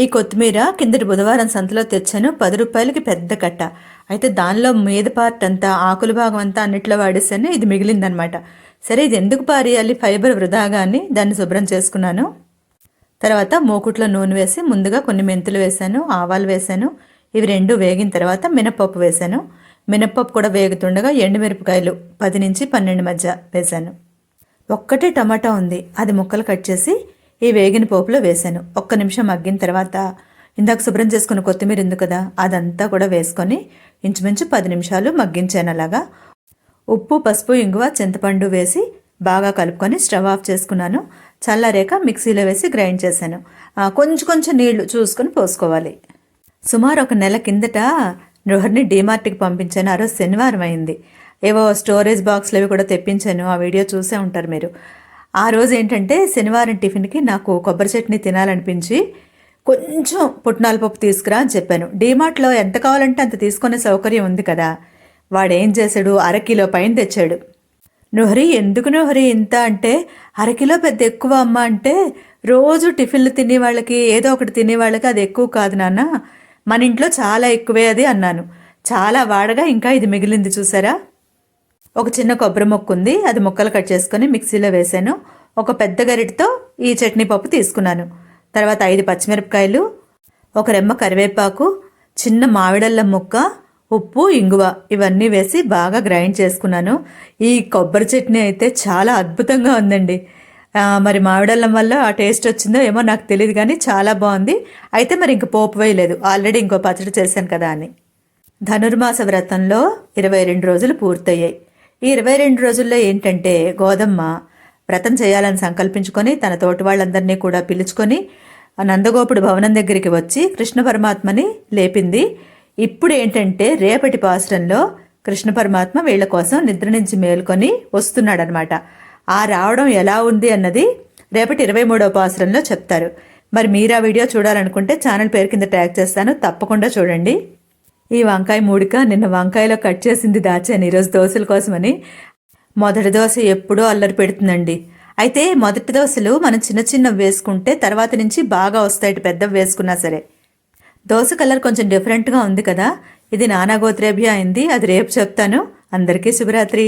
ఈ కొత్తిమీర కిందటి బుధవారం సంతలో తెచ్చాను. 10 రూపాయలకి పెద్ద కట్ట. అయితే దానిలో మీద పార్ట్ అంతా, ఆకుల భాగం అంతా అన్నిట్లో వాడేసాను. ఇది మిగిలిందనమాట. సరే ఇది ఎందుకు పారేయాలి, ఫైబర్ వృధాగా అని దాన్ని శుభ్రం చేసుకున్నాను. తర్వాత మూకుట్లో నూనె వేసి ముందుగా కొన్ని మెంతులు వేశాను, ఆవాలు వేశాను. ఇవి రెండు వేగిన తర్వాత మినపప్పు వేశాను. మినపప్పు కూడా వేగుతుండగా ఎండుమిరపకాయలు 10 నుంచి 12 మధ్య వేశాను. ఒక్కటే టమాటా ఉంది, అది ముక్కలు కట్ చేసి ఈ వేగిన పోపులో వేశాను. 1 నిమిషం మగ్గిన తర్వాత ఇందాక శుభ్రం చేసుకున్న కొత్తిమీర ఉంది కదా, అదంతా కూడా వేసుకొని ఇంచుమించు 10 నిమిషాలు మగ్గించాను. అలాగా ఉప్పు, పసుపు, ఇంగువ, చింతపండు వేసి బాగా కలుపుకొని స్టవ్ ఆఫ్ చేసుకున్నాను. చల్లారేక మిక్సీలో వేసి గ్రైండ్ చేశాను. కొంచెం నీళ్లు చూసుకొని పోసుకోవాలి. సుమారు 1 నెల కిందట నృహర్ని డీమార్ట్కి పంపించాను. ఆ రోజు శనివారం అయింది. ఏవో స్టోరేజ్ బాక్స్లు అవి కూడా తెప్పించాను. ఆ వీడియో చూసే ఉంటారు మీరు. ఆ రోజు ఏంటంటే శనివారం టిఫిన్కి నాకు కొబ్బరి చట్నీ తినాలనిపించి కొంచెం పుట్నాల పప్పు తీసుకురా అని చెప్పాను. డీమార్ట్లో ఎంత కావాలంటే అంత తీసుకునే సౌకర్యం ఉంది కదా. వాడేం చేశాడు, 1/2 కిలో పైన తెచ్చాడు. నృహరి ఎందుకు నృహరి ఇంత అంటే, 1/2 కిలో పెద్ద ఎక్కువ అమ్మ అంటే, రోజు టిఫిన్లు తినేవాళ్ళకి ఏదో ఒకటి తినేవాళ్ళకి అది ఎక్కువ కాదు నాన్న, మన ఇంట్లో చాలా ఎక్కువే అది అన్నాను. చాలా వాడగా ఇంకా ఇది మిగిలింది చూసారా. ఒక చిన్న కొబ్బరి మొక్క ఉంది, అది ముక్కలు కట్ చేసుకొని మిక్సీలో వేశాను. ఒక పెద్ద గరిటతో ఈ చట్నీ పప్పు తీసుకున్నాను. తర్వాత 5 పచ్చిమిరపకాయలు, 1 రెమ్మ కరివేపాకు, చిన్న మామిడల్లం ముక్క, ఉప్పు, ఇంగువ ఇవన్నీ వేసి బాగా గ్రైండ్ చేసుకున్నాను. ఈ కొబ్బరి చట్నీ అయితే చాలా అద్భుతంగా ఉందండి. మరి మామిడల్లం వల్ల ఆ టేస్ట్ వచ్చిందో ఏమో నాకు తెలియదు, కానీ చాలా బాగుంది. అయితే మరి ఇంక పోపు వేయలేదు, ఆల్రెడీ ఇంకో పచ్చడి చేశాను కదా అని. ధనుర్మాస వ్రతంలో 22 రోజులు పూర్తయ్యాయి. ఈ 22 రోజుల్లో ఏంటంటే గోదమ్మ వ్రతం చేయాలని సంకల్పించుకొని తన తోటి వాళ్ళందరినీ కూడా పిలుచుకొని నందగోపుడు భవనం దగ్గరికి వచ్చి కృష్ణ పరమాత్మని లేపింది. ఇప్పుడు ఏంటంటే రేపటి పాసురంలో కృష్ణ పరమాత్మ వీళ్ళ కోసం నిద్ర నుంచి మేల్కొని వస్తున్నాడనమాట. ఆ రావడం ఎలా ఉంది అన్నది రేపటి 23వ పాసురంలో చెప్తారు. మరి మీరు ఆ వీడియో చూడాలనుకుంటే ఛానల్ పేరు కింద ట్యాగ్ చేస్తాను, తప్పకుండా చూడండి. ఈ వంకాయ మూడిక నిన్న వంకాయలో కట్ చేసింది దాచాను ఈరోజు దోశల కోసమని. మొదటి దోశ ఎప్పుడూ అల్లరి పెడుతుందండి. అయితే మొదటి దోశలు మనం చిన్న వేసుకుంటే తర్వాత నుంచి బాగా వస్తాయి, పెద్దవి వేసుకున్నా సరే. దోశ కలర్ కొంచెం డిఫరెంట్గా ఉంది కదా, ఇది నానా గోత్రేభ్య అయింది. అది రేపు చెప్తాను. అందరికీ శుభరాత్రి.